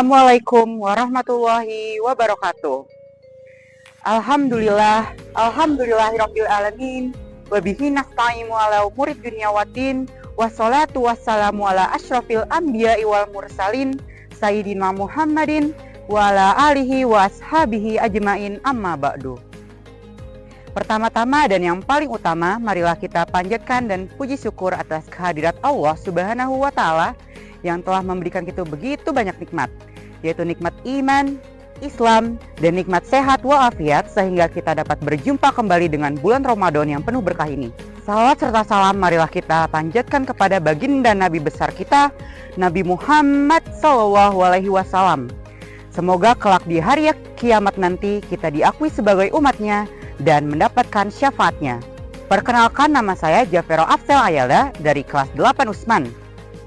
Assalamualaikum warahmatullahi wabarakatuh. Alhamdulillahirabbil alamin. Wa bihi nasta'inu ala umurid dunya waddin. Wassalatu wassalamu ala asyrafil anbiya'i wal mursalin sayyidina Muhammadin wa ala alihi wa ashabihi ajmain, amma ba'du. Pertama-tama dan yang paling utama, marilah kita panjatkan dan puji syukur atas kehadirat Allah Subhanahu wa Ta'ala yang telah memberikan kita begitu banyak nikmat, yaitu nikmat iman, Islam, dan nikmat sehat walafiat, sehingga kita dapat berjumpa kembali dengan bulan Ramadan yang penuh berkah ini. Salawat serta salam marilah kita panjatkan kepada baginda Nabi besar kita, Nabi Muhammad SAW. Semoga kelak di hari kiamat nanti kita diakui sebagai umatnya dan mendapatkan syafaatnya. Perkenalkan, nama saya Jafero Afsel Ayala dari kelas 8 Usman.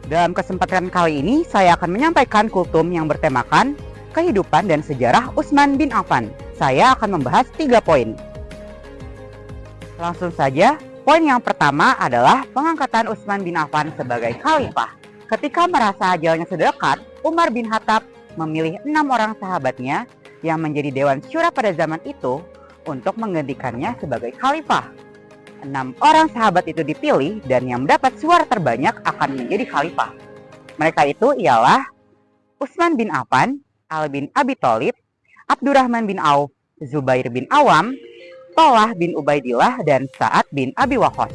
Dalam kesempatan kali ini, saya akan menyampaikan kultum yang bertemakan kehidupan dan sejarah Utsman bin Affan. Saya akan membahas 3 poin. Langsung saja, poin yang pertama adalah pengangkatan Utsman bin Affan sebagai khalifah. Ketika merasa ajalnya sudah dekat, Umar bin Khattab memilih 6 orang sahabatnya yang menjadi Dewan Syura pada zaman itu untuk menggantikannya sebagai khalifah. 6 orang sahabat itu dipilih dan yang mendapat suara terbanyak akan menjadi khalifah. Mereka itu ialah Utsman bin Affan, Ali bin Abi Thalib, Abdurrahman bin Auf, Zubair bin Awam, Talhah bin Ubaidillah, dan Sa'ad bin Abi Waqqas.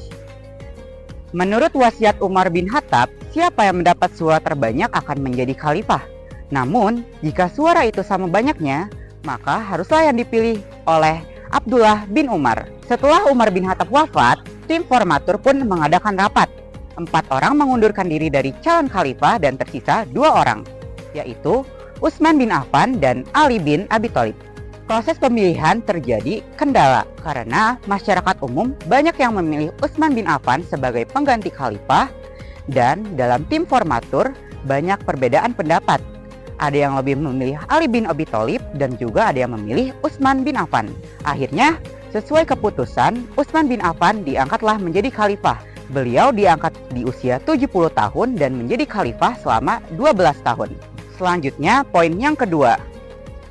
Menurut wasiat Umar bin Khattab, siapa yang mendapat suara terbanyak akan menjadi khalifah. Namun, jika suara itu sama banyaknya, maka haruslah yang dipilih oleh Abdullah bin Umar. Setelah Umar bin Khattab wafat, tim formatur pun mengadakan rapat. 4 orang mengundurkan diri dari calon khalifah dan tersisa 2 orang, yaitu Utsman bin Affan dan Ali bin Abi Thalib. Proses pemilihan terjadi kendala karena masyarakat umum banyak yang memilih Utsman bin Affan sebagai pengganti khalifah, dan dalam tim formatur banyak perbedaan pendapat. Ada yang lebih memilih Ali bin Abi Thalib dan juga ada yang memilih Utsman bin Affan. Akhirnya, sesuai keputusan, Utsman bin Affan diangkatlah menjadi khalifah. Beliau diangkat di usia 70 tahun dan menjadi khalifah selama 12 tahun. Selanjutnya, poin yang kedua,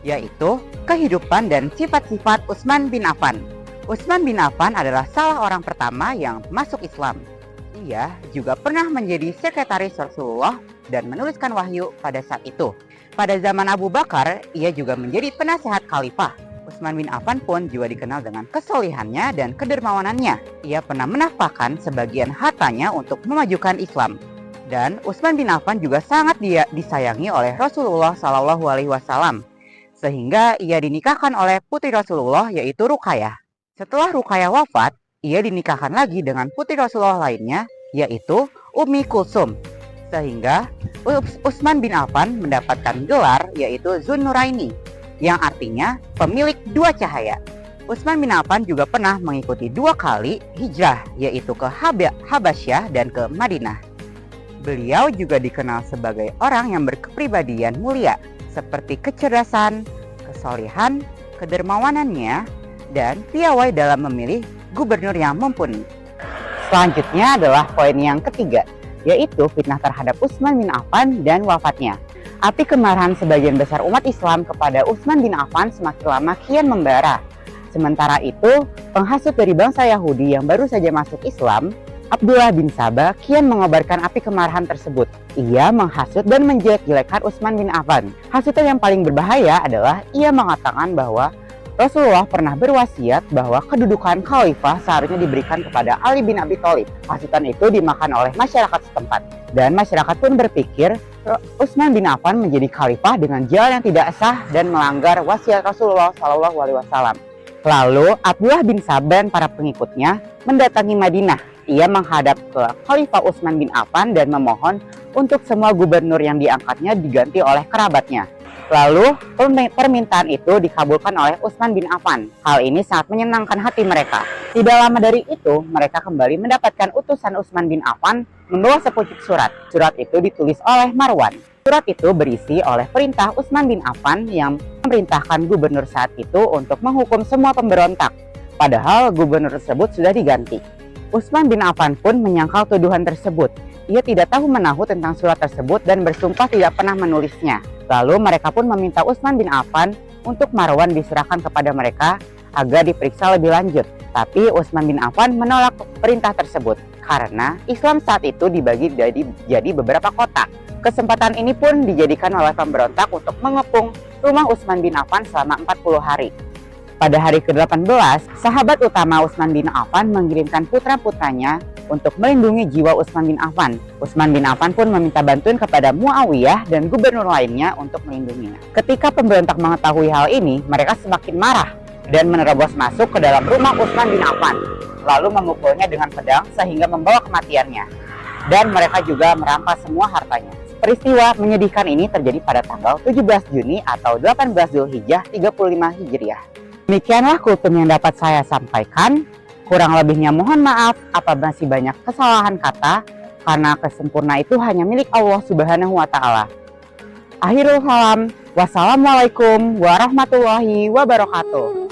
yaitu kehidupan dan sifat-sifat Utsman bin Affan. Utsman bin Affan adalah salah orang pertama yang masuk Islam. Ia juga pernah menjadi sekretaris Rasulullah dan menuliskan wahyu pada saat itu. Pada zaman Abu Bakar, ia juga menjadi penasehat khalifah. Utsman bin Affan pun juga dikenal dengan kesolehannya dan kedermawanannya. Ia pernah menafkahkan sebagian hartanya untuk memajukan Islam. Dan Utsman bin Affan juga sangat disayangi oleh Rasulullah SAW, sehingga ia dinikahkan oleh putri Rasulullah, yaitu Ruqayyah. Setelah Ruqayyah wafat, ia dinikahkan lagi dengan putri Rasulullah lainnya, yaitu Ummi Kulsum. Sehingga Utsman bin Affan mendapatkan gelar yaitu Zunnuraini, yang artinya pemilik 2 cahaya. Utsman bin Affan juga pernah mengikuti 2 kali hijrah, yaitu ke Habasyah dan ke Madinah. Beliau juga dikenal sebagai orang yang berkepribadian mulia, seperti kecerdasan, kesolehan, kedermawanannya, dan piawai dalam memilih gubernur yang mumpuni. Selanjutnya adalah poin yang ketiga, yaitu fitnah terhadap Utsman bin Affan dan wafatnya. Api kemarahan sebagian besar umat Islam kepada Utsman bin Affan semakin lama kian membara. Sementara itu, penghasut dari bangsa Yahudi yang baru saja masuk Islam, Abdullah bin Sabah, kian mengobarkan api kemarahan tersebut. Ia menghasut dan menjelek-jelekan Utsman bin Affan. Hasutan yang paling berbahaya adalah ia mengatakan bahwa Rasulullah pernah berwasiat bahwa kedudukan khalifah seharusnya diberikan kepada Ali bin Abi Thalib. Hasutan itu dimakan oleh masyarakat setempat, dan masyarakat pun berpikir Utsman bin Affan menjadi khalifah dengan jalan yang tidak sah dan melanggar wasiat Rasulullah SAW. Lalu Abdullah bin Sabah dan para pengikutnya mendatangi Madinah. Ia menghadap ke Khalifah Utsman bin Affan dan memohon untuk semua gubernur yang diangkatnya diganti oleh kerabatnya. Lalu permintaan itu dikabulkan oleh Utsman bin Affan. Hal ini sangat menyenangkan hati mereka. Tidak lama dari itu, mereka kembali mendapatkan utusan Utsman bin Affan membawa sepucuk surat. Surat itu ditulis oleh Marwan. Surat itu berisi oleh perintah Utsman bin Affan yang memerintahkan gubernur saat itu untuk menghukum semua pemberontak. Padahal gubernur tersebut sudah diganti. Utsman bin Affan pun menyangkal tuduhan tersebut. ia tidak tahu menahu tentang surat tersebut dan bersumpah tidak pernah menulisnya. Lalu mereka pun meminta Utsman bin Affan untuk Marwan diserahkan kepada mereka agar diperiksa lebih lanjut. Tapi Utsman bin Affan menolak perintah tersebut karena Islam saat itu dibagi jadi beberapa kota. Kesempatan ini pun dijadikan oleh pemberontak untuk mengepung rumah Utsman bin Affan selama 40 hari. Pada hari ke-18, sahabat utama Utsman bin Affan mengirimkan putra-putranya untuk melindungi jiwa Utsman bin Affan. Utsman bin Affan pun meminta bantuan kepada Muawiyah dan gubernur lainnya untuk melindunginya. Ketika pemberontak mengetahui hal ini, mereka semakin marah dan menerobos masuk ke dalam rumah Utsman bin Affan, lalu memukulnya dengan pedang sehingga membawa kematiannya. Dan mereka juga merampas semua hartanya. Peristiwa menyedihkan ini terjadi pada tanggal 17 Juni atau 18 Zulhijjah 35 Hijriah. Demikianlah kultum yang dapat saya sampaikan. Kurang lebihnya mohon maaf apabila masih banyak kesalahan kata, karena kesempurnaan itu hanya milik Allah Subhanahu wa Ta'ala. Akhirul salam, wassalamualaikum warahmatullahi wabarakatuh.